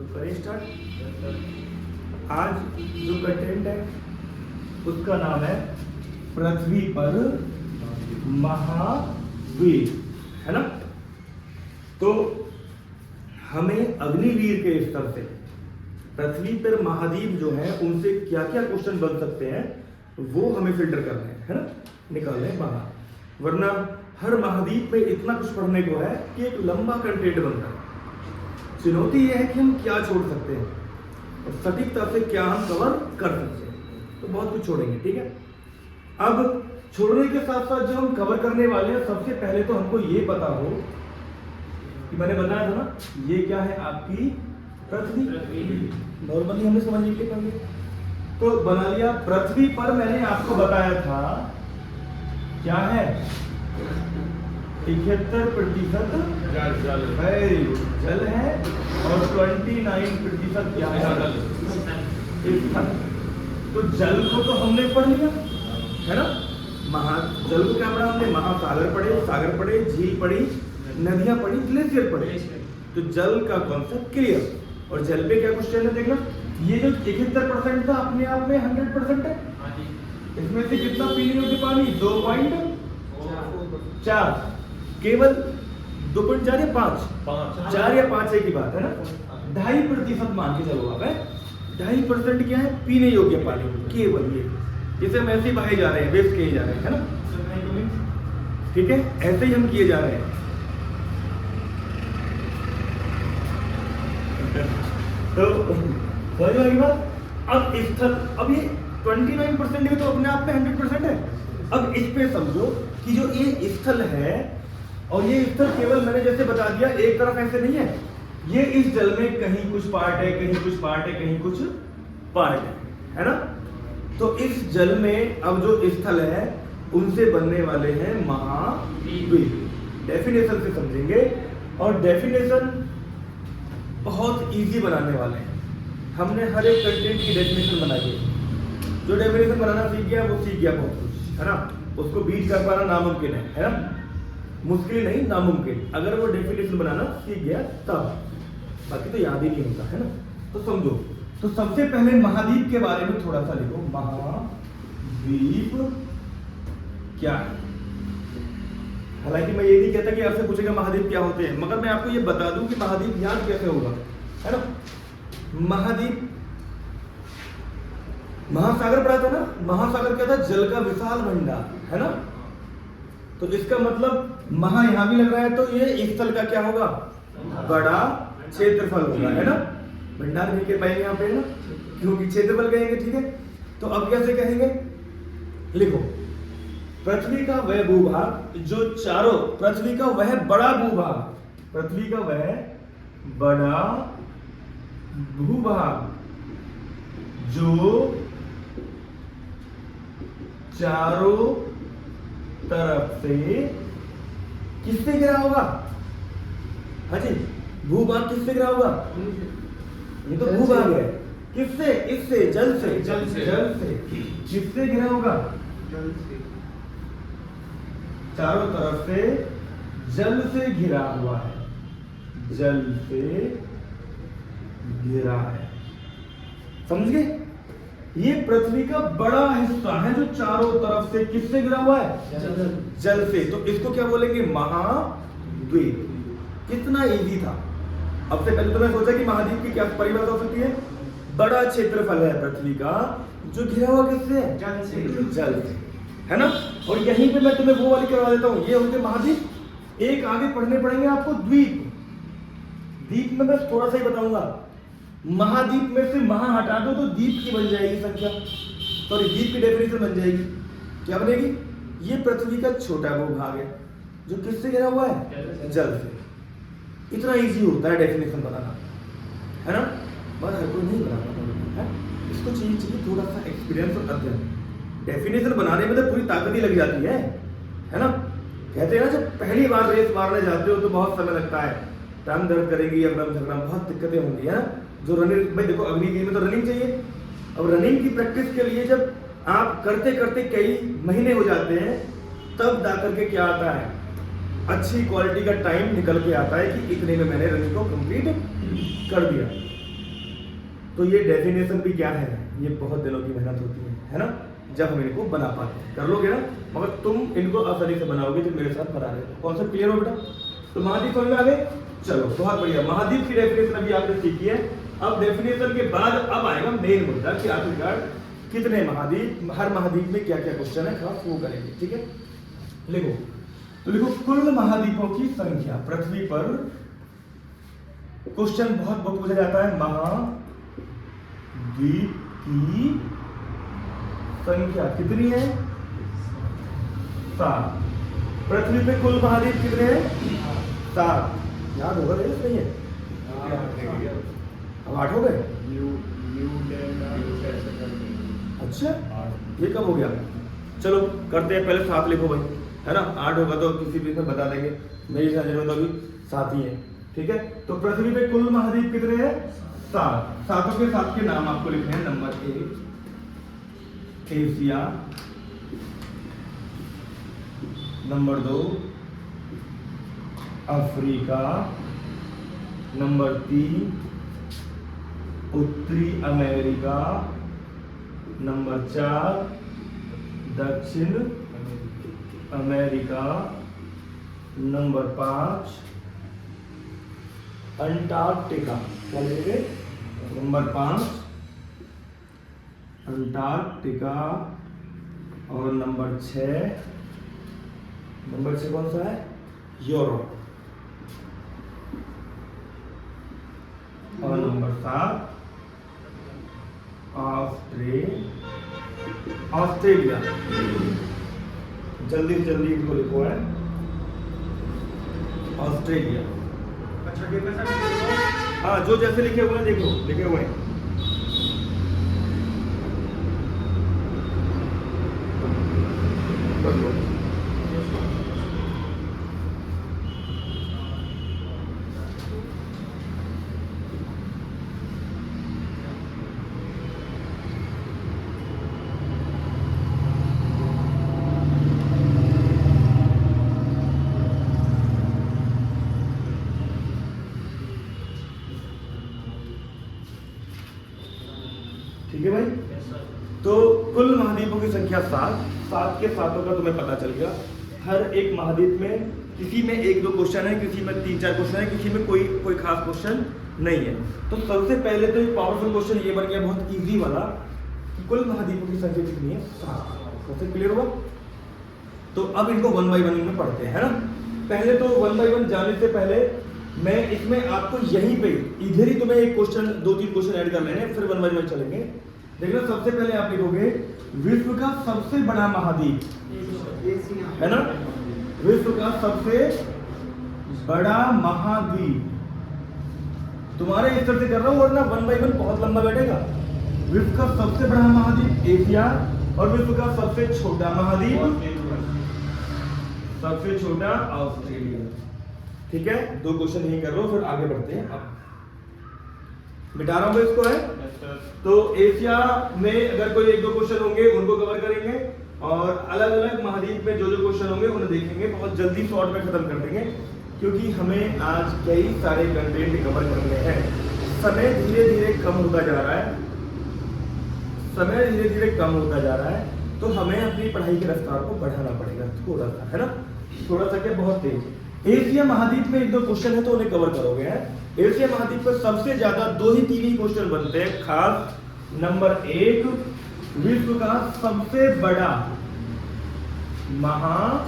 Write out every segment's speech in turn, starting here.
तो करें स्टार्ट। आज जो कंटेंट है उसका नाम है पृथ्वी पर महावीर, है ना। तो हमें अग्निवीर के स्तर से पृथ्वी पर महाद्वीप जो है उनसे क्या क्या क्वेश्चन बन सकते हैं वो हमें फिल्टर करने हैं, है ना, निकालने हैं बाहर। वरना हर महाद्वीप में इतना कुछ पढ़ने को है कि एक लंबा कंटेंट बनता है। चुनौती यह है कि हम क्या छोड़ सकते हैं और सटीकता से क्या हम कवर कर सकते हैं। तो बहुत कुछ छोड़ेंगे, ठीक है। अब छोड़ने के साथ साथ जो हम कवर करने वाले हैं, सबसे पहले तो हमको ये पता हो कि मैंने बताया था ना, ये क्या है आपकी पृथ्वी। नॉर्मली हमने समझने के लिए पढ़ लिया, तो बना लिया। पृथ्वी पर मैंने आपको बताया था क्या है, 71% जल है और 29% क्या है, स्थल। तो जल को तो हमने पढ़ लिया, है ना। जल को क्या पढ़ा हमने, महासागर पढ़े, सागर पढ़े, झील पढ़ी, नदियां पढ़ी, ग्लेशियर पढ़े। तो जल का कॉन्सेप्ट क्लियर। और जल पे क्या क्वेश्चन है देखना, ये जो 71% था अपने आप में 100% है। इसमें से कितना पीने योग्य पानी, 2.4, केवल 2.4 या 5, 4 या 5 एक ही बात है ना। 2.5% मान के चलो आप, है 2.5% क्या है, पीने योग्य पानी केवल। ये जिसे हम ऐसे ही बहाए जा रहे हैं, वेस्ट किए जा रहे हैं, है ना, ठीक है। ऐसे ही हम किए जा रहे हैं। तो समझ में आई बात। अब स्थल, अब ये 29% भी तो अपने आप में 100% है। अब इस पे समझो कि जो ये स्थल है, और ये स्थल केवल मैंने जैसे बता दिया एक तरफ ऐसे नहीं है, ये इस जल में कहीं कुछ पार्ट है, कहीं कुछ पार्ट है, कहीं कुछ पार्ट है ना। तो इस जल में अब जो स्थल है उनसे बनने वाले हैं महाद्वीप। डेफिनेशन से समझेंगे, और डेफिनेशन बहुत इजी बनाने वाले हैं। हमने हर एक कंटेंट की डेफिनेशन बनाई है। जो डेफिनेशन बनाना सीख गया वो सीख गया बहुत कुछ, है ना। उसको बीट कर पाना नामुमकिन है ना, मुश्किल नहीं नामुमकिन, अगर वो डेफिनेशन बनाना सीख गया तब। बाकी तो याद ही नहीं होता, है ना। तो समझो, तो सबसे पहले महाद्वीप के बारे में थोड़ा सा लिखो। महाद्वीप क्या है। हालांकि मैं ये नहीं कहता कि आपसे पूछेगा महाद्वीप क्या होते हैं, मगर मैं आपको ये बता दूं कि महाद्वीप याद कैसे होगा, है ना। महाद्वीप, महासागर पढ़ा था ना, महासागर क्या था, जल का विशाल भंडार, है ना। तो इसका मतलब महा यहां भी लग रहा है, तो ये स्थल का क्या होगा, बड़ा क्षेत्रफल होगा, है ना। भंडार नहीं कह पाएंगे यहाँ पे ना, क्योंकि क्षेत्रफल कहेंगे, ठीक है। तो अब कैसे कहेंगे, लिखो, पृथ्वी का वह भूभाग जो चारों, पृथ्वी का वह बड़ा भूभाग, पृथ्वी का वह बड़ा भूभाग जो चारों तरफ से किससे घिरा होगा। हाँ जी, भूभाग किससे घिरा होगा, ये तो भूभाग है, किससे, इससे, जल से, जल से किससे घिरा होगा, जल से, चारों तरफ से जल से घिरा हुआ है, जल से घिरा है। समझ गए। ये पृथ्वी का बड़ा हिस्सा है जो चारों तरफ से किससे घिरा हुआ है, जल से। तो इसको क्या बोलेंगे, महाद्वीप। कितना इजी था। अब से पहले तो मैं सोचा कि महाद्वीप की क्या परिभाषा हो सकती है, बड़ा क्षेत्रफल है पृथ्वी का जो घिरा हुआ किससे है, जल से, है ना। और यहीं पे मैं तुम्हें वो वाली करवा देता हूं, ये होंगे महाद्वीप। एक आगे पढ़ने पड़ेंगे आपको द्वीप। द्वीप में बस थोड़ा सा ही बताऊंगा, महाद्वीप में से महा हटा दो तो द्वीप की बन जाएगी संख्या, सॉरी द्वीप की डेफिनेशन बन जाएगी। क्या बनेगी, ये पृथ्वी का छोटा भूभाग है जो किससे घिरा हुआ है, जल से। इतना इजी होता है डेफिनेशन बनाना, है ना। मगर हर कोई नहीं बना पाता है, इसको चाहिए थोड़ा सा एक्सपीरियंस और अध्ययन। डेफिनेशन बनाने में तो पूरी ताकत ही लग जाती है ना। कहते हैं ना, जब पहली बार रेस मारने जाते हो तो बहुत समय लगता है, टांग दर्द करेंगी, अगड़म झगड़म बहुत दिक्कतें होंगी, है ना। जो रनिंग, भाई देखो अग्निवीर में तो रनिंग चाहिए। अब रनिंग की प्रैक्टिस के लिए जब आप करते करते कई महीने हो जाते हैं, तब जाकर के क्या आता है, अच्छी क्वालिटी का टाइम निकल के आता है कि इतने में मैंने रनिंग को कंप्लीट कर दिया। तो ये डेफिनेशन भी क्या है, ये बहुत दिनों की मेहनत होती है ना, जब हम इनको बना पाते हैं। कर लोगे ना, मगर तुम इनको आसानी से बनाओगे जब मेरे साथ बना रहे हो। कॉन्सेप्ट क्लियर हो बेटा? तो महाद्वीप समझ में आ गए? चलो बहुत बढ़िया, महाद्वीप की डेफिनेशन अभी आपने सीखी है। अब डेफिनेशन के बाद अब आएगा मेन मुद्दा कि आखिरकार कितने महाद्वीप, हर महाद्वीप में क्या क्या क्वेश्चन है, खास वो करेंगे। ठीक है, लिखो। तो लिखो कुल महाद्वीपों की संख्या पृथ्वी पर। क्वेश्चन बहुत पूछा जाता है, महाद्वीप की संख्या कितनी है? 7। पृथ्वी पे कुल महाद्वीप कितने हैं? 7। याद होगा नहीं है? अब 8 हो गए। अच्छा, ये कब हो गया? चलो करते हैं, पहले 7 लिखो भाई, है ना। 8 होगा तो किसी भी में बता देंगे, मेरी समझ में तो अभी 7 ही है। ठीक है, तो पृथ्वी पे कुल महाद्वीप कितने हैं? 7। 7 के 7 के नाम आपको लिखने हैं। Number 1 Asia, number 2 Africa, number 3 उत्तरी अमेरिका, नंबर 4 दक्षिण अमेरिका, नंबर 5 अंटार्कटिका। क्या लिखेंगे? नंबर 5 अंटार्कटिका, और नंबर 6 कौन सा है? यूरोप, और नंबर 7 ऑस्ट्रेलिया। जल्दी जल्दी इनको लिखो है, ऑस्ट्रेलिया। अच्छा, हाँ, जो जैसे लिखे हुए हैं देखो, लिखे हुए हैं। ठीक है भाई, तो कुल महाद्वीपों की संख्या 7 के 7 का तुम्हें पता चल गया। हर एक महाद्वीप में किसी में 1-2 क्वेश्चन है, किसी में 3-4 क्वेश्चन है, किसी में कोई खास क्वेश्चन नहीं है। तो सबसे पहले तो एक पावरफुल क्वेश्चन ये बन गया, बहुत इजी वाला, कि कुल महाद्वीपों की संख्या कितनी है? 7। सबसे क्लियर हुआ? तो अब इनको 1 बाय 1 में पढ़ते हैं, है ना। पहले तो 1 बाय 1 जाने से पहले मैं इसमें आपको यहीं पे इधर ही तुम्हें एक क्वेश्चन, 2-3 क्वेश्चन ऐड कर लेने, फिर 1 बाय 1 चलेंगे। देखना, सबसे पहले आप लिखोगे विश्व का सबसे बड़ा महाद्वीप, है ना। विश्व का सबसे बड़ा महाद्वीप, तुम्हारे इस तरह से कर रहा हूं, वरना 1 बाय 1 बहुत लंबा बैठेगा। विश्व का सबसे बड़ा महाद्वीप एशिया, और विश्व का सबसे छोटा महाद्वीप, सबसे छोटा ऑस्ट्रेलिया। ठीक है, 2 क्वेश्चन यही कर रहा हूं, फिर आगे बढ़ते हैं। अब मिटा रहा हूं मैं इसको, है। तो एशिया में अगर कोई 1-2 क्वेश्चन होंगे उनको कवर करेंगे, और अलग अलग महाद्वीप में जो क्वेश्चन होंगे उन्हें देखेंगे। बहुत जल्दी शॉर्ट में खत्म कर देंगे, क्योंकि हमें आज कई सारे कंटेंट कवर करने हैं। समय धीरे धीरे कम होता जा रहा है, तो हमें अपनी पढ़ाई की रफ्तार को बढ़ाना पड़ेगा थोड़ा सा, है ना। थोड़ा सा क्या, बहुत तेज। एशिया महाद्वीप में 1-2 क्वेश्चन है तो उन्हें कवर करोगे, है। एशिया महाद्वीप पर सबसे ज्यादा 2 ही 3 ही क्वेश्चन बनते हैं खास। नंबर 1 विश्व का सबसे बड़ा महाद्वीप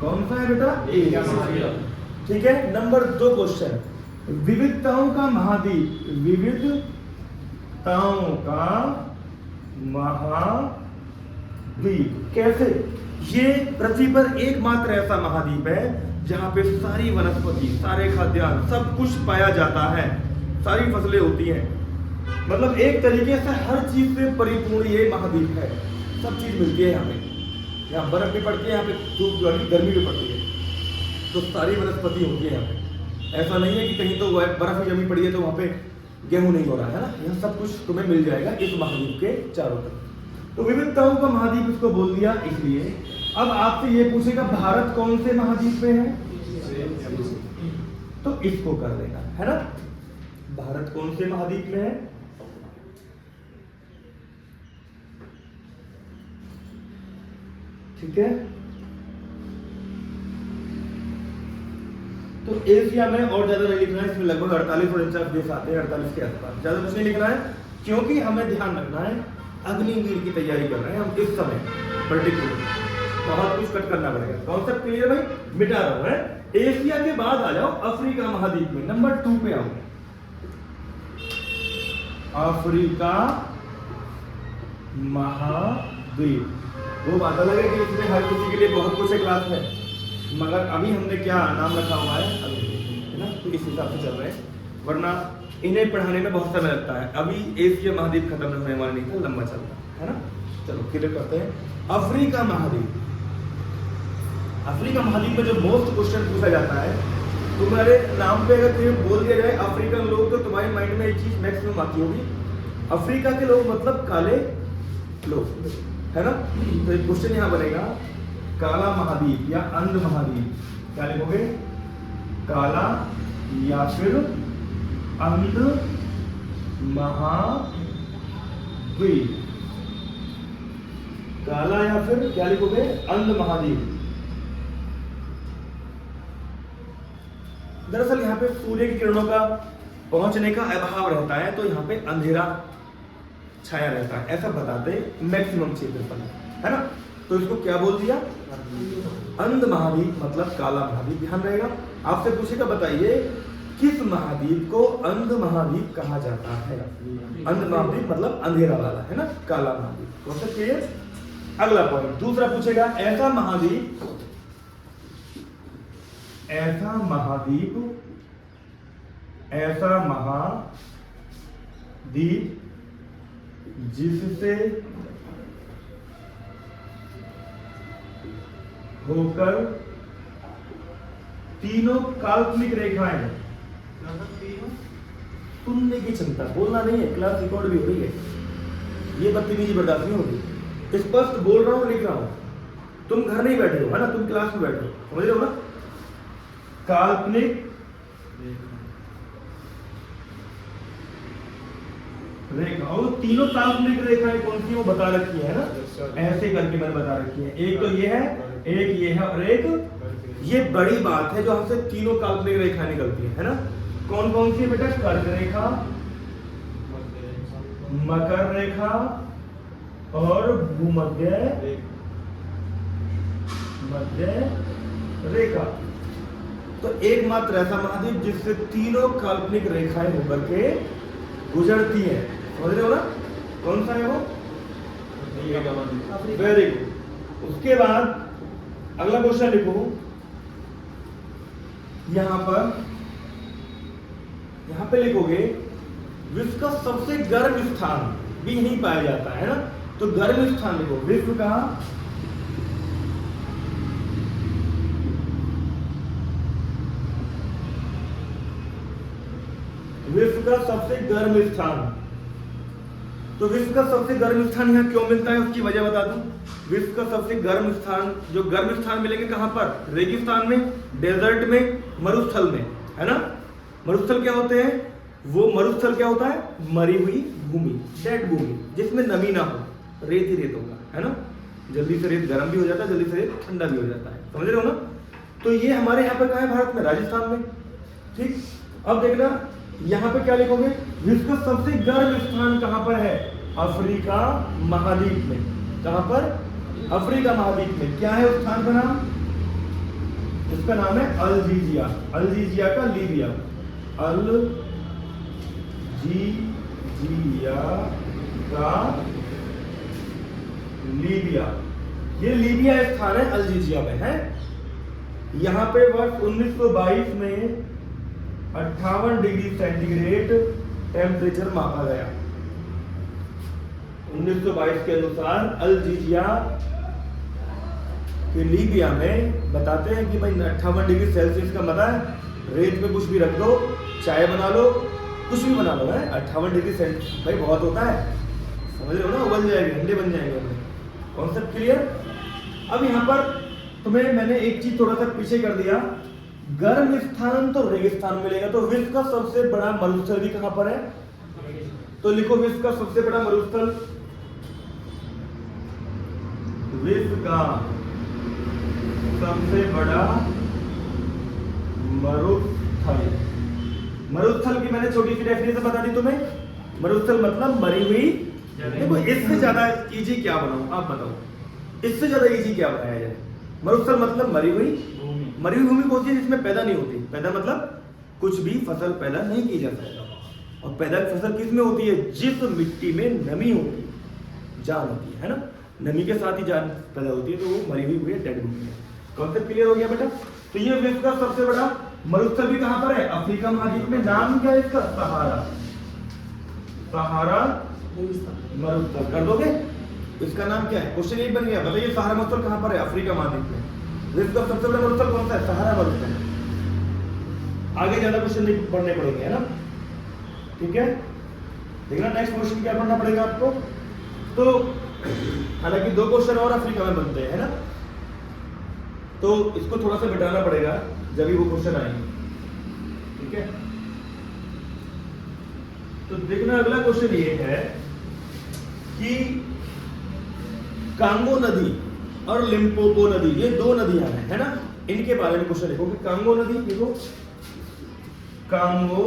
कौन सा है बेटा? एशिया। ठीक है, नंबर 2 क्वेश्चन विविधताओं का महाद्वीप, विविधताओं का महाद्वीप। कैसे? ये पृथ्वी पर एकमात्र ऐसा महाद्वीप है जहां पे सारी वनस्पति, सारे खाद्यान्न, सब कुछ पाया जाता है, सारी फसलें होती हैं। मतलब एक तरीके से हर चीज से परिपूर्ण ये महाद्वीप है, सब चीज मिलती है यहाँ पे। यहाँ बर्फ भी पड़ती है, यहाँ पे धूप, गर्मी भी पड़ती है, तो सारी वनस्पति होती है यहाँ पे। ऐसा नहीं है कि कहीं तो बर्फ ही जमी पड़ी है तो वहाँ पे गेहूं नहीं हो रहा है ना। यहाँ सब कुछ तुम्हें मिल जाएगा इस महाद्वीप के चारों तरफ। तो विविधताओं का महाद्वीप इसको बोल दिया। इसलिए अब आपसे ये पूछेगा भारत कौन से महाद्वीप में है, तो इसको कर देना, है ना। भारत कौन से महाद्वीप में है? ठीक है, तो एशिया में और ज्यादा नहीं लिखना है, इसमें लगभग 48 देश आते हैं, 48 के आसपास, ज्यादा कुछ नहीं लिखना है, क्योंकि हमें ध्यान रखना है अग्निवीर की तैयारी कर रहे हैं हम इस समय पर्टिकुलर, बहुत कुछ कट करना पड़ेगा। कॉन्सेप्ट क्लियर भाई? मिटा रहा हूं है। एशिया के बाद आ जाओ अफ्रीका महाद्वीप में, नंबर 2 पे आओ। अफ्रीका महाद्वीप, वो बात अलग है कि इसमें हर किसी के लिए बहुत कुछ है क्लास में, मगर अभी हमने क्या नाम रखा हुआ है है ना, तो इस हिसाब से चल रहे हैं, वरना इन्हें पढ़ाने में बहुत समय लगता है। अभी एशिया महाद्वीप खत्म होने वाला नहीं था, लंबा चलता है ना। चलो क्लियर करते हैं। अफ्रीका महाद्वीप, अफ्रीका महाद्वीप में जो मोस्ट क्वेश्चन पूछा जाता है, तुम्हारे नाम पे अगर तुम्हें बोल दिया जाए अफ्रीकन लोग, तो तुम्हारे माइंड में एक चीज मैक्सिमम आती होगी, अफ्रीका के लोग मतलब काले लोग, है ना। तो एक क्वेश्चन यहाँ बनेगा, काला महाद्वीप या अंध महाद्वीप, क्या लिखोगे? काला या फिर अंध महाद्वीप, काला या फिर क्या लिखोगे? अंध महाद्वीप। दरअसल यहाँ पे सूर्य की किरणों का पहुंचने का अभाव रहता है, तो यहाँ पे अंधेरा छाया रहता है, ऐसा बताते मैक्सिमम क्षेत्रफल, है ना। तो इसको क्या बोल दिया? अंध महाद्वीप मतलब काला महाद्वीप, ध्यान रहेगा। आपसे पूछेगा बताइए किस महाद्वीप को अंध महाद्वीप कहा जाता है? अंध महाद्वीप मतलब अंधेरा वाला, है ना, काला महाद्वीप। Concept clear? अगला पॉइंट दूसरा पूछेगा, ऐसा महाद्वीप जिससे होकर तीनों काल्पनिक रेखाएं, सुनने की क्षमता, बोलना नहीं है, क्लास रिकॉर्ड भी हो रही है, ये बदतमीजी बर्दाश्त नहीं होगी। स्पष्ट बोल रहा हूं, लिख रहा हूं, तुम घर नहीं बैठे हो, है ना, तुम क्लास में बैठे हो, समझ रहे हो ना। काल्पनिक रेखा, और तीनों काल्पनिक रेखाएं कौन सी वो बता रखी है ना, ऐसे करके मैंने बता रखी है। एक तो ये है, एक ये है, और एक ये बड़ी बात है जो हमसे तीनों काल्पनिक रेखा निकलती है ना। कौन कौन सी बेटा? कर्क रेखा, मकर रेखा और भूमध्य रेखा। तो एकमात्र ऐसा महाद्वीप जिससे तीनों काल्पनिक रेखाएं होकर के गुजरती हैं, समझ रहे हो ना। कौन सा है वो? Very good. उसके बाद अगला क्वेश्चन लिखो, यहां पे लिखोगे विश्व का सबसे गर्म स्थान भी यहीं पाया जाता है ना, तो गर्म स्थान लिखो। विश्व का सबसे गर्म स्थान, तो विश्व का सबसे गर्म स्थान यहाँ क्यों मिलता है उसकी वजह बता दूं। विश्व का सबसे गर्म स्थान, जो गर्म स्थान मिलेंगे कहां पर? रेगिस्तान में, डेजर्ट में, मरुस्थल में, है ना। मरुस्थल क्या होते हैं? वो मरुस्थल क्या होता है? मरी हुई भूमि, डेड भूमि, जिसमें नमी ना हो, रेत ही रेत होगा, है ना। जल्दी से रेत गर्म भी हो जाता है, जल्दी से रेत ठंडा भी हो जाता है, समझ रहे हो ना। तो ये हमारे यहाँ पर कहाँ है? भारत में, राजस्थान में। ठीक, अब देखना यहाँ पे क्या लिखोगे? विश्व का सबसे गर्म स्थान कहाँ पर है? अफ्रीका महाद्वीप में। कहाँ पर? अफ्रीका महाद्वीप में। क्या है उस स्थान का नाम? इसका नाम है अल्जीजिया। अल्जीजिया का लीबिया, अल्जीजिया का लीबिया, ये लीबिया स्थान है, अल्जीजिया में है। यहाँ पे वर्ष 1922 में 58 डिग्री सेंटीग्रेड टेम्परेचर मापा गया। 1922 के अनुसार अल्जीजिया के लीबिया में बताते हैं कि भाई 58 डिग्री सेल्सियस का मतलब है रेत पे कुछ भी रख दो, चाय बना लो, कुछ भी बना लो, है 58 डिग्री सेल्सियस भाई बहुत होता है, समझ रहे हो ना, उबल जाएंगे, अंडे बन जाएंगे अपने। Concept clear? अब यहाँ पर तुम्हें मैंने एक चीज थोड़ा सा पीछे कर दिया, गर्म स्थान तो रेगिस्तान मिलेगा। तो विश्व का सबसे बड़ा मरुस्थल भी कहां पर है? तो लिखो विश्व का सबसे बड़ा मरुस्थल, विश्व का सबसे बड़ा मरुस्थल। मरुस्थल की मैंने छोटी सी डेफिनेशन बता दी तुम्हें। मरुस्थल मतलब मरी हुई। देखो इससे ज्यादा इजी क्या बनाऊं, आप बताओ, इससे ज्यादा इजी क्या बनाया जाए? मरुस्थल मतलब मरी हुई भूमि। मरी हुई भूमि होती है जिसमें पैदा नहीं होती। पैदा मतलब कुछ भी फसल पैदा नहीं की जा सकता। और पैदा फसल किस में होती है? जिस मिट्टी में नमी होती है, जान होती है ना, नमी के साथ ही जान पैदा होती है, तो वो मरी हुई है, डेड भूमि है। कॉन्सेप्ट क्लियर हो गया बेटा? तो ये विश्व का सबसे बड़ा मरुस्थल भी कहां पर है? अफ्रीका महाद्वीप में। नाम क्या है इसका? सहारा। सहारा मरुस्थल कर दोगे? इसका नाम क्या है? क्वेश्चन यही बन गया। बताइए सहारा मरुस्थल कहां पर है? अफ्रीका महाद्वीप में। विश्व का सबसे बड़ा मरुस्थल कौन सा है? सहारा मरुस्थल। आगे ज्यादा क्वेश्चन नहीं पढ़ने पड़ेंगे, है ना? ठीक है, देखना नेक्स्ट क्वेश्चन क्या पढ़ना पड़ेगा आपको। तो हालांकि 2 क्वेश्चन और अफ्रीका में बनते हैं, है ना, तो इसको थोड़ा सा बिठाना पड़ेगा जब भी वो क्वेश्चन आएंगे। ठीक है, तो देखना अगला क्वेश्चन ये है कि कांगो नदी और लिम्पोपो नदी, ये 2 नदियां हैं, है ना, इनके बारे में क्वेश्चन लिखो कि कांगो नदी, देखो कांगो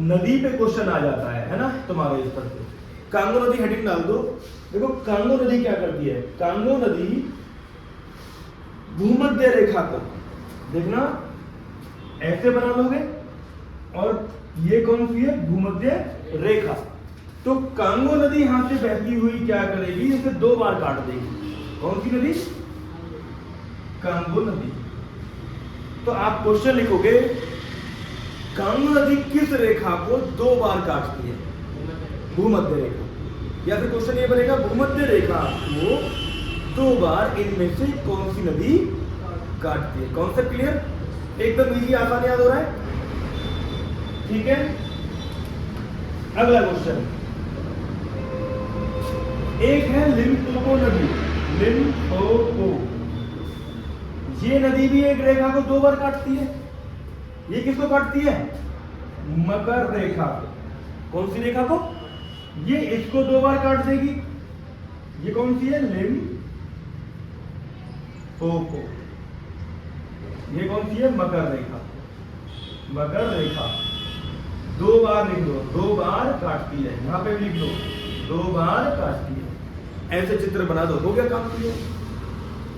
नदी पे क्वेश्चन आ जाता है ना तुम्हारे इस पर। कांगो नदी हेडिंग डाल दो। देखो कांगो नदी क्या करती है? कांगो नदी भूमध्य रेखा को, देखना ऐसे बना लोगे, और ये कौन सी है? भूमध्य रेखा। तो कांगो नदी यहां से बहती हुई क्या करेगी? इसे 2 बार काट देगी। कौन सी नदी? कांगो नदी। तो आप क्वेश्चन लिखोगे कांगो नदी किस रेखा को 2 बार काटती है? भूमध्य रेखा। या फिर क्वेश्चन ये बनेगा भूमध्य रेखा को 2 बार इनमें से कौन सी नदी काटती है? Concept clear? एकदम इजी, आसान याद हो रहा है? ठीक है, अगला क्वेश्चन एक है लिम्पोपो नदी। लिम्पोपो, ये नदी भी एक रेखा को 2 बार काटती है। ये किसको काटती है? मकर रेखा। कौन सी रेखा को? ये इसको 2 बार काट देगी। ये कौन सी है? लिम्पोपो। ये कौन सी है? मकर रेखा। मकर रेखा 2 बार लिख दो, 2 बार काटती है। यहां पे भी लिख दो, 2 बार काटती है। ऐसे चित्र बना दो, हो गया काम किया।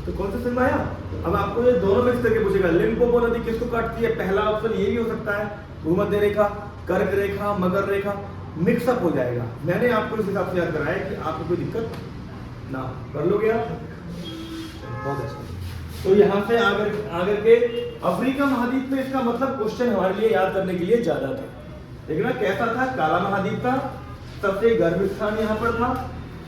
तो कौन सा समझ आया? अब आपको ये दोनों मिक्स करके पूछेगा लिम्पोपो नदी किसको काटती है? पहला ऑप्शन ये भी हो सकता है भूमध्य रेखा, कर्क रेखा, मकर रेखा, मिक्सअप हो जाएगा। मैंने आपको इस हिसाब से याद कराया कि आपको कोई दिक्कत ना कर लोगे आप। बहुत अच्छा। तो यहाँ से आगे के अफ्रीका महाद्वीप में, इसका मतलब क्वेश्चन हमारे लिए याद करने के लिए ज्यादा था। देखना कैसा था? काला महाद्वीप था, सबसे गर्म स्थान यहाँ पर था,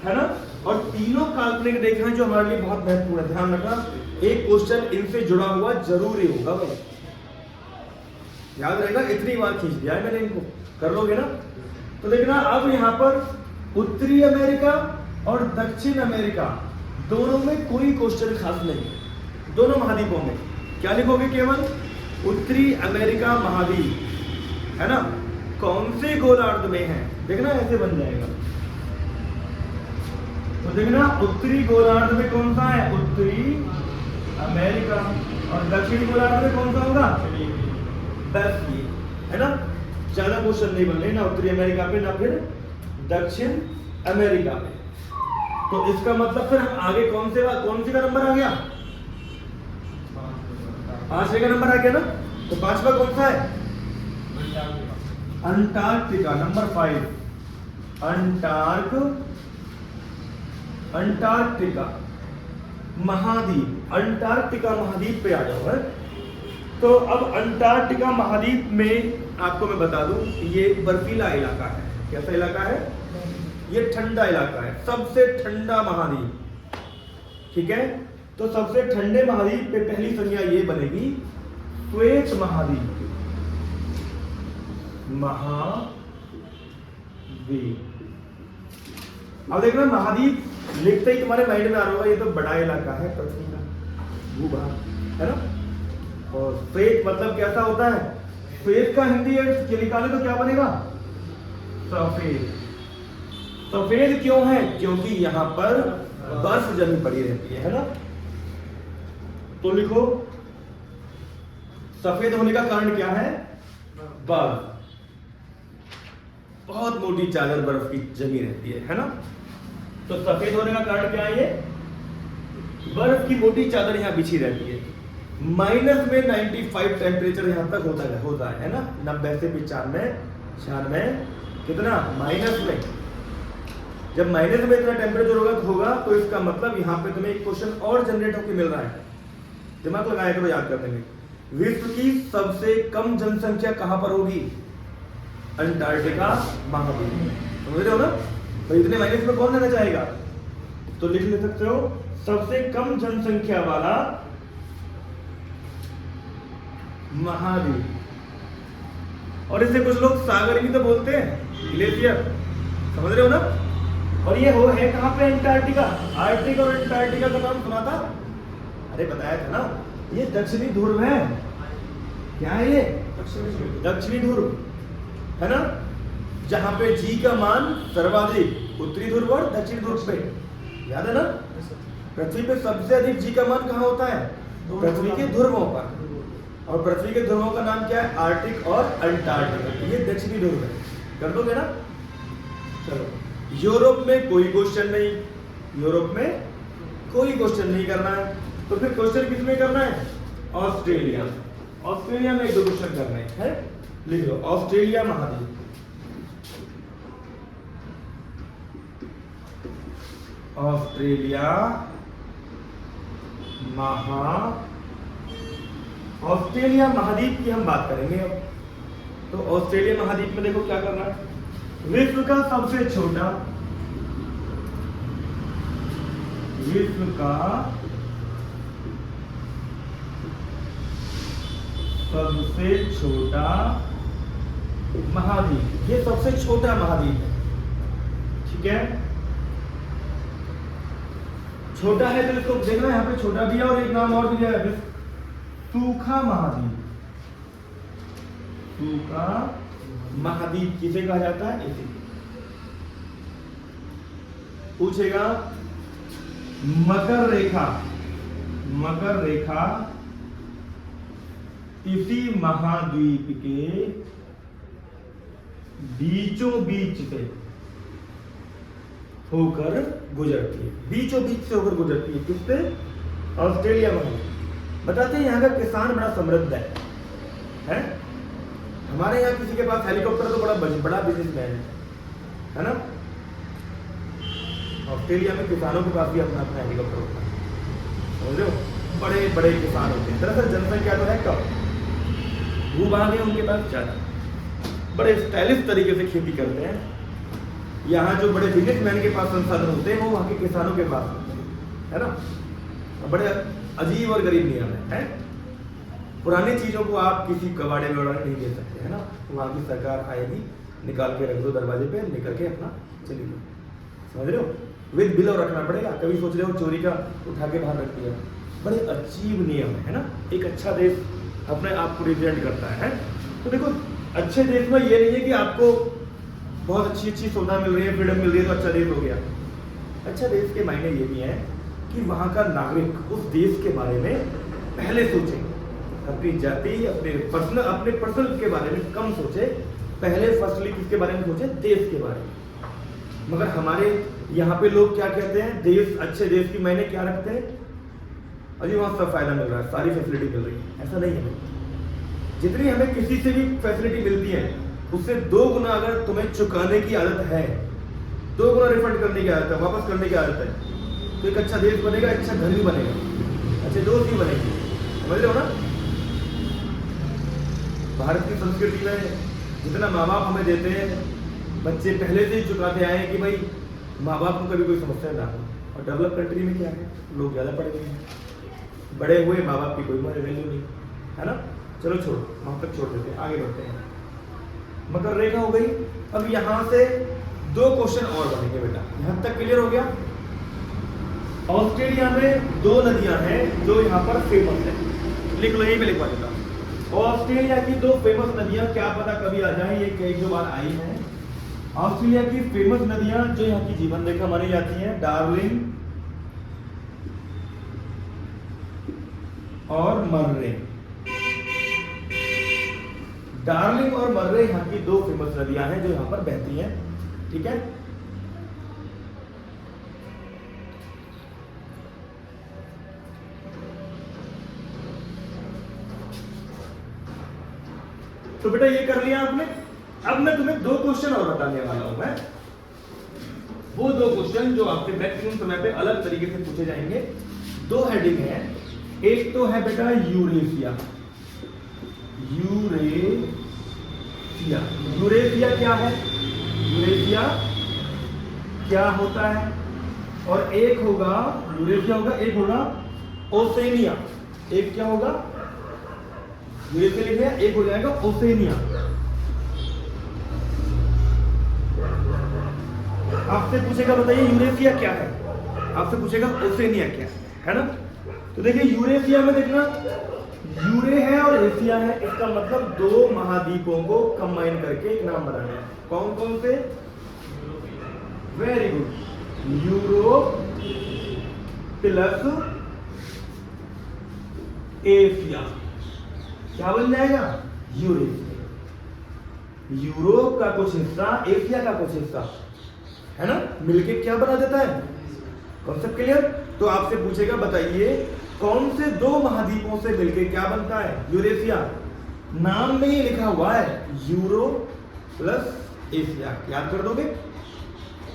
है ना, और तीनों काल्पनिक रेखाएं जो हमारे लिए बहुत महत्वपूर्ण है। ध्यान रखना, एक क्वेश्चन इनसे जुड़ा हुआ जरूरी होगा भाई, याद रहेगा। इतनी बार खींच दिया है मैंने इनको, कर लोगे ना? तो देखना अब यहाँ पर उत्तरी अमेरिका और दक्षिण अमेरिका दोनों में कोई क्वेश्चन खास नहीं। दोनों महाद्वीपों में क्या लिखोगे? केवल उत्तरी अमेरिका महाद्वीप, है ना, कौन से गोलार्ध में है? देखना ऐसे बन जाएगा। तो देखना उत्तरी गोलार्ध में कौन सा है? उत्तरी अमेरिका। और दक्षिणी गोलार्ध में कौन सा होगा? बस ये, है ना, ज्यादा क्वेश्चन नहीं बन रहे ना उत्तरी अमेरिका पे ना फिर दक्षिण अमेरिका पे। तो इसका मतलब फिर हम आगे कौन सी का नंबर आ गया? 5वें का नंबर आ गया ना। तो 5वां कौन सा है? Antarctica, number 5। अंटार्कटिका महाद्वीप, अंटार्कटिका महाद्वीप पे आ जाओ है। तो अब अंटार्कटिका महाद्वीप में आपको मैं बता दूं, ये बर्फीला इलाका है। कैसा इलाका है? ये ठंडा इलाका है, सबसे ठंडा महाद्वीप। ठीक है, तो सबसे ठंडे महाद्वीप पे पहली संज्ञा ये बनेगी श्वेत महाद्वीप। अब देखना महाद्वीप लिखते ही तुम्हारे माइंड में आ रहा होगा ये तो बड़ा इलाका है, पृथ्वी का भूभाग, है ना। और श्वेत मतलब कैसा होता है? श्वेत का हिंदी अर्थ निकाले तो क्या बनेगा? सफेद। सफेद क्यों है? क्योंकि यहां पर बर्फ जमी पड़ी रहती है ना। तो लिखो सफेद होने का कारण क्या है? बर्फ। बहुत मोटी चादर बर्फ की जमी रहती है ना। तो सफेद होने का कारण क्या है? ये बर्फ की मोटी चादर यहां बिछी रहती है। माइनस में 95 टेम्परेचर यहां तक होता है ना। 90 से 95 कितना? माइनस में। जब माइनस में इतना टेम्परेचर होगा तो इसका मतलब यहां पे तुम्हें एक क्वेश्चन और जनरेट होकर मिल रहा है, दिमाग लगाया करो, याद कर देंगे। विश्व की सबसे कम जनसंख्या कहां पर होगी? अंटार्कटिका महाद्वीप में। समझ रहे हो ना? तो इतने माइनस में कौन रहना चाहेगा? तो लिख ले सकते हो सबसे कम जनसंख्या वाला महाद्वीप। और इसे कुछ लोग सागर भी तो बोलते हैं, ग्लेशियर। समझ रहे हो ना? और ये है कहां पे? अंटार्कटिका। आर्कटिक और अंटार्कटिका का नाम सुना था? अरे बताया था ना, ये दक्षिणी ध्रुव है। क्या है ये? दक्षिणी ध्रुव है ना, जहां पे जी का मान सर्वाधिक उत्तरी ध्रुव और दक्षिणी ध्रुव पे। याद है ना? पृथ्वी पे सबसे अधिक जी का मान कहां होता है? पृथ्वी के ध्रुवों पर। और पृथ्वी के ध्रुवों का नाम क्या है? आर्कटिक और अंटार्कटिका। ये दक्षिणी ध्रुव है। कर दोगे ना? चलो, यूरोप में कोई क्वेश्चन नहीं, यूरोप में कोई क्वेश्चन नहीं करना है। तो फिर क्वेश्चन किसमें करना है? ऑस्ट्रेलिया। ऑस्ट्रेलिया में एक दो क्वेश्चन करना है। लिख लो ऑस्ट्रेलिया महाद्वीप। ऑस्ट्रेलिया महाद्वीप की हम बात करेंगे अब। तो ऑस्ट्रेलिया महाद्वीप में देखो क्या करना है। विश्व का सबसे छोटा महाद्वीप, ये सबसे छोटा महाद्वीप है। ठीक है, छोटा है तो इसको देखना, यहाँ पे छोटा भी है और एक नाम और भी दिया है, सूखा महाद्वीप। सूखा महाद्वीप किसे कहा जाता है? इसे पूछेगा। मकर रेखा इसी महाद्वीप के बीचों बीच से होकर गुजरती है। बीचों बीच से होकर गुजरती है किससे? ऑस्ट्रेलिया महाद्वीप। बताते हैं यहाँ का किसान बड़ा समृद्ध है? हमारे यहाँ किसी के पास हेलीकॉप्टर तो बड़ा बिजनेसमैन है ना। ऑस्ट्रेलिया में किसानों के पास भी अपना अपना हेलीकॉप्टर होता है। समझ रहे हो? बड़े बड़े किसान होते हैं। दरअसल जनसंख्या तो है कम, भूभाग है उनके पास ज्यादा, बड़े स्टाइलिश तरीके से खेती करते हैं। यहाँ जो बड़े बिजनेसमैन के पास संसाधन होते हैं वो वहाँ के किसानों के पास होते हैं, है ना। बड़े अजीब और गरीब नियम है। पुरानी चीजों को आप किसी कबाड़े में नहीं दे सकते, है ना। वहाँ की सरकार आएगी, निकाल के रख दो दरवाजे पे, निकल के अपना चली लो। समझ रहे हो? विद बिल और रखना पड़ेगा। कभी सोच रहे हो चोरी का उठा के बाहर रख दिया। बड़े अजीब नियम है ना। एक अच्छा देश अपने आप को रिप्रेजेंट करता है। तो देखो, अच्छे देश में ये नहीं है कि आपको बहुत अच्छी अच्छी सुविधा मिल रही है, फ्रीडम मिल रही है तो अच्छा देश हो गया। अच्छा देश के मायने ये भी है कि वहाँ का नागरिक उस देश के बारे में पहले सोचे, अपनी जाति, अपने पर्सनल के बारे में कम सोचे, पहले फर्स्टली किसके बारे में सोचे? देश के बारे में। मगर हमारे यहाँ पे लोग क्या कहते हैं? देश, अच्छे देश की मायने क्या रखते हैं? अजी वहाँ सब फायदा मिल रहा है, सारी फैसिलिटी मिल रही है। ऐसा नहीं है। जितनी हमें किसी से भी फैसिलिटी मिलती है उससे 2 गुना अगर तुम्हें चुकाने की आदत है, 2 गुना रिफंड करने की आदत है, वापस करने की आदत है, तो एक अच्छा देश बनेगा, अच्छा घर भी बनेगा, अच्छे दोस्त भी बनेंगे। समझ रहे हो ना? भारत की संस्कृति में जितना माँ बाप हमें देते हैं, बच्चे पहले से ही चुकाते आए कि भाई माँ बाप को कभी कोई समस्या ना हो। और डेवलप कंट्री में क्या है? लोग ज़्यादा पढ़े हुए हैं, बड़े हुए, माँ बाप की कोई वैल्यू नहीं, है ना। चलो छोड़ो, वहाँ तक छोड़ देते हैं, आगे बढ़ते हैं। मकर रेखा हो गई। अब यहाँ से 2 क्वेश्चन और बनेंगे बेटा। यहाँ तक क्लियर हो गया? ऑस्ट्रेलिया में 2 नदियां हैं जो यहाँ पर फेमस है। लिख लो, यहीं पे लिखवा देता हूँ। ऑस्ट्रेलिया की दो फेमस नदियां, क्या पता कभी आ जाए, ये कई जो बार आई हैं। ऑस्ट्रेलिया की फेमस नदियां जो यहाँ की जीवन रेखा मानी जाती हैं, डार्लिंग और मर्रे। डार्लिंग और मर्रे यहाँ की दो फेमस नदियां हैं जो यहाँ पर बहती हैं, ठीक है। तो बेटा ये कर लिया आपने। अब मैं तुम्हें दो क्वेश्चन और बताने वाला हूं मैं, वो दो क्वेश्चन जो आपके मैक्सिमम समय पे अलग तरीके से पूछे जाएंगे। दो हेडिंग है, एक तो है बेटा यूरेशिया। यूरेशिया, यूरेशिया क्या है, यूरेशिया क्या होता है, और एक होगा यूरेशिया होगा, एक होगा ओसेनिया। एक क्या होगा, यूरेशिया लिख लिया, एक हो जाएगा ओसेनिया। आपसे पूछेगा बताइए यूरेशिया क्या है, आपसे पूछेगा ओसेनिया क्या है ना। तो देखिए यूरेशिया में देखना, यूरे है और एशिया है, इसका मतलब दो महाद्वीपों को कंबाइन करके एक नाम बनाया है। कौन कौन से, very good, Europe plus Asia, क्या बन जाएगा, यूरेशिया। यूरोप का कुछ हिस्सा, एशिया का कुछ हिस्सा, है ना, मिलके क्या बना देता है, कॉन्सेप्ट क्लियर। तो आपसे पूछेगा बताइए कौन से दो महाद्वीपों से मिलके क्या बनता है, यूरेशिया। नाम में ही लिखा हुआ है यूरोप प्लस एशिया, याद कर दोगे।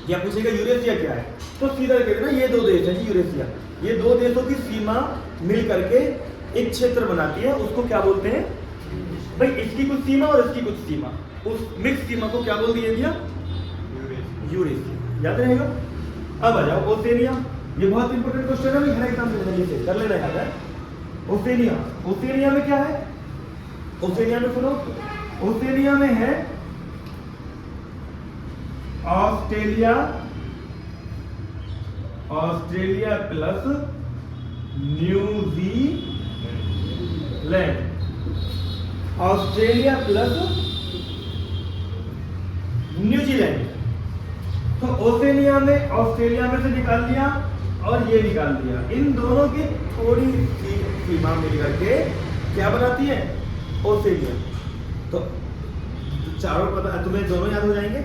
या पूछेगा यूरेशिया क्या है, तो सीधा कह देना ये दो देश है जी यूरेशिया। ये दो देशों की सीमा मिल करके एक क्षेत्र बनाती है, उसको क्या बोलते हैं भाई, इसकी कुछ सीमा और इसकी कुछ सीमा, उस मिक्स सीमा को क्या बोल दिया भैया, यूरेशिया। याद रहेगा। अब आ जाओ ओसेनिया, ये बहुत इंपॉर्टेंट क्वेश्चन है, हर एग्जाम में कर लेना याद है। ओसेनिया, ओसेनिया में क्या है, ओसेनिया में सुनो, ओसेनिया में है Australia, Australia plus New Zealand, Australia plus New Zealand. तो ओसेनिया में ऑस्ट्रेलिया में से निकाल लिया और ये निकाल दिया, इन दोनों की थोड़ी सी सीमा मिल करके क्या बनाती है, ओसेनिया। तो चारों पता तुम्हें दोनों याद हो जाएंगे,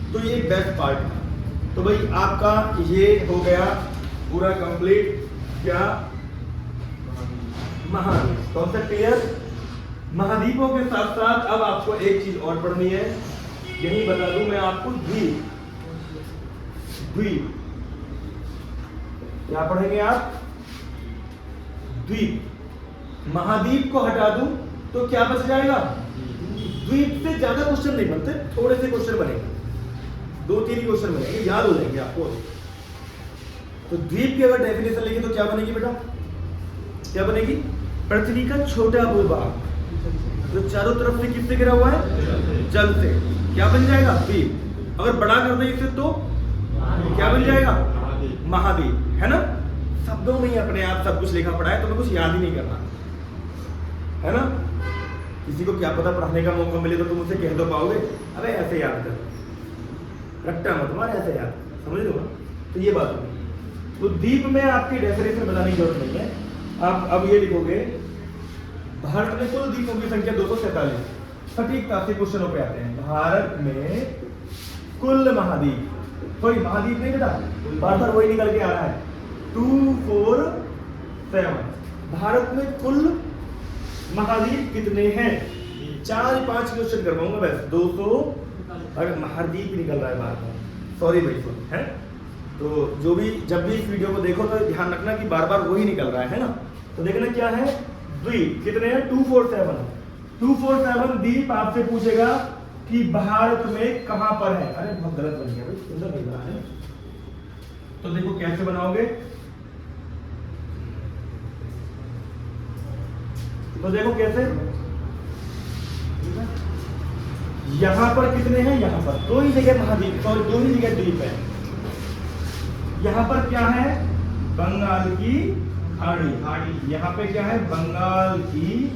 तो ये बेस्ट पार्ट था। तो भाई आपका ये हो गया पूरा कंप्लीट, क्या महाद्वीप, कॉन्सेप्ट क्लियर। महाद्वीपों के साथ साथ अब आपको एक चीज और पढ़नी है, यही बता दूं मैं आपको, द्वीप। द्वीप क्या पढ़ेंगे आप, द्वीप। महाद्वीप को हटा दूं तो क्या बच जाएगा, द्वीप से ज्यादा क्वेश्चन नहीं बनते, थोड़े से क्वेश्चन बनेंगे, दो तीन क्वेश्चन बनेंगे, याद हो जाएंगे आपको। तो द्वीप की अगर डेफिनेशन लिखी तो क्या बनेगी बेटा, क्या बनेगी, पृथ्वी का छोटा भूभाग जो चारों तरफ से किससे घिरा हुआ है, जल से, क्या बन जाएगा, द्वीप। अगर बड़ा कर दें इसे तो क्या बन जाएगा, महाद्वीप, है ना। शब्दों में ही अपने आप सब कुछ लिखा पड़ा है, तुम्हें कुछ याद ही नहीं करना, है ना। किसी को क्या पता पढ़ाने का मौका मिले तो तुम उसे कह दो पाओगे, अरे ऐसे याद कर, रट्टा मत मार, ऐसे याद, समझ लो ना। तो ये बात होगी। तो द्वीप में आपकी डेफिनेशन बताने की जरूरत नहीं है, आप अब ये लिखोगे, भारत में कुल द्वीपों की संख्या 247, सटीकता से क्वेश्चनों पे आते हैं। भारत में कुल महाद्वीप, सॉरी महाद्वीप नहीं बेटा, बार बार वही निकल के आ रहा है, 247। भारत में कुल महाद्वीप कितने हैं, 4-5 क्वेश्चन करवाऊंगा बस, 200 अगर महाद्वीप निकल रहा है बार बार, सॉरी भाई है। तो जो भी जब भी इस वीडियो को देखो तो ध्यान रखना कि बार बार वही निकल रहा है ना। तो देखना क्या है, द्वीप कितने हैं, 247 द्वीप आपसे पूछेगा कि भारत में कहां पर है। अरे बहुत गलत बन गया भाई, सुंदर नहीं बना है। तो देखो कैसे बनाओगे, तो देखो कैसे, यहां पर कितने हैं, यहां पर दो ही जगह महाद्वीप, सॉरी दो ही जगह द्वीप है। यहां पर क्या है, बंगाल की खाड़ी। यहाँ पे क्या है? बंगाल की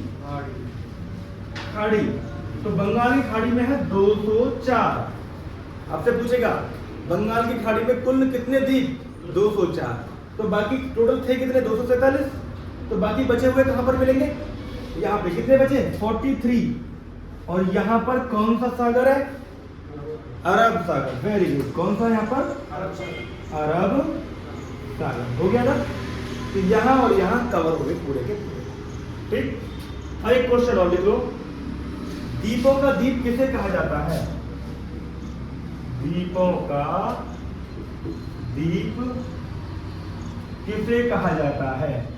खाड़ी। तो बंगाल की खाड़ी में है 204। आपसे पूछेगा बंगाल की खाड़ी में कुल कितने द्वीप? 204। तो बाकी टोटल थे कितने? 247। तो बाकी बचे हुए कहां पर मिलेंगे? यहाँ पे कितने बचे? 43। और यहाँ पर कौन सा सागर है? अरब सागर। Very good. कौन सा यहाँ पर? अरब सागर। हो गया ना? तो यहाँ और यहाँ कवर हो गए पूरे के पूरे। ठीक। एक क्वेश्चन और लिख लो। द्वीपों का द्वीप किसे कहा जाता है? द्वीपों का द्वीप किसे कहा जाता है?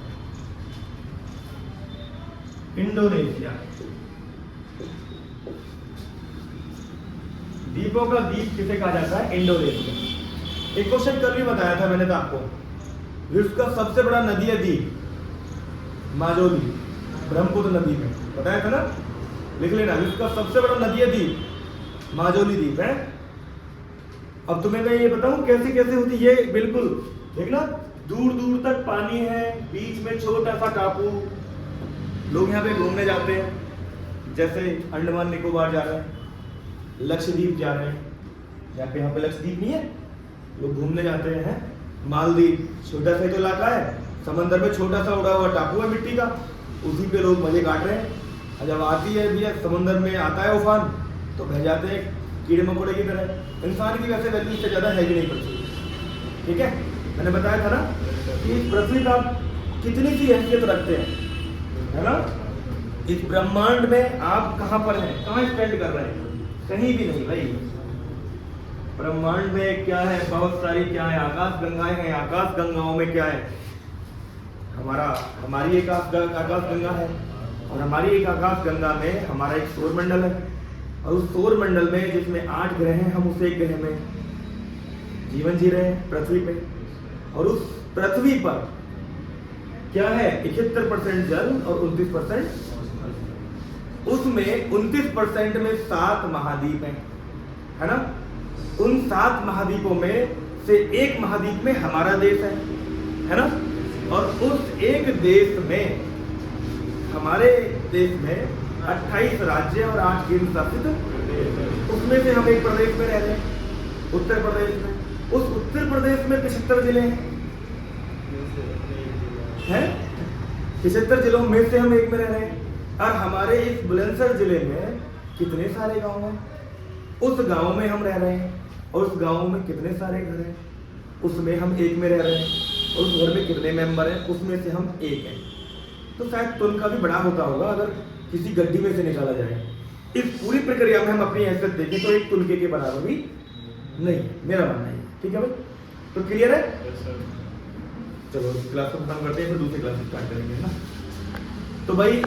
इंडोनेशिया। द्वीपों का द्वीप किसे कहा जाता है? इंडोनेशिया। एक क्वेश्चन कल भी बताया था मैंने तो आपको। विश्व का सबसे बड़ा नदी है द्वीप माजोली, ब्रह्मपुत्र नदी में, बताया था ना? लिख लेना। विश्व का सबसे बड़ा नदी है द्वीप माजोली द्वीप है। अब तुम्हें मैं ये बताऊं कैसे कैसे होती ये? बिल्कुल देखना, दूर दूर तक पानी है, बीच में छोटा सा टापू। लोग यहाँ पे घूमने जाते हैं, जैसे अंडमान निकोबार जा रहे हैं, लक्षद्वीप जा रहे हैं। यहाँ पे लक्षद्वीप नहीं है, लोग घूमने जाते हैं। मालदीव छोटा सा तो इलाका है, समंदर में छोटा सा उड़ा हुआ टापू है मिट्टी का, उसी पे लोग मजे काट रहे हैं। और जब आती है भैया समंदर में आता है उफान, तो बह जाते हैं कीड़े मकोड़े की तरह। इंसान की वैसे वैल्यू इससे ज्यादा है भी नहीं पड़ती। ठीक है, मैंने बताया था ना कि इस पृथ्वी का कितनी सी हैसियत रखते हैं, है ना? इस ब्रह्मांड में आप कहां पर हैं, कहां स्टैंड कर रहे हैं? कहीं भी नहीं भाई। ब्रह्मांड में क्या है? बहुत सारी क्या है? आकाश गंगाएं हैं। आकाश गंगाओं में क्या है? हमारी एक आकाश गंगा है, और हमारी एक आकाश गंगा में हमारा एक सौर मंडल है, और उस सौर मंडल में जिसमें 8 ग्रह हैं, हम उस एक ग्रह में जीवन जी रहे हैं पृथ्वी पे। और उस पृथ्वी पर क्या है? 71% जल और 29%। उसमें 29% में 7 महाद्वीप हैं, है ना? उन 7 महाद्वीपों में से एक महाद्वीप में हमारा देश है ना? और उस एक देश में, हमारे देश में 28 राज्य और 8 केंद्र शासित, उसमें से हम एक प्रदेश में रह रहे हैं, उत्तर प्रदेश में। उस उत्तर प्रदेश में 75 जिले हैं। 75 जिलों में से हम एक में रह रहे हैं। और हमारे इस बुलंदशहर जिले में कितने सारे गांव हैं? उस गांव में हम रह रहे हैं, और उस गांव में कितने सारे घर हैं? उसमें हम एक में रह रहे हैं। और उस घर में कितने मेंबर हैं? उसमें से हम एक हैं। तो शायद तुल का भी बड़ा होता होगा अगर किसी गड्डी में से निकाला जाए। इस पूरी प्रक्रिया में हम अपनी हैसियत देखें तो एक तुलके के बराबर भी नहीं, मेरा मानना है। ठीक है भाई, तो क्लियर है? चलो क्लास को खत्म करते हैं, फिर दूसरी क्लास स्टार्ट करेंगे ना। तो भाई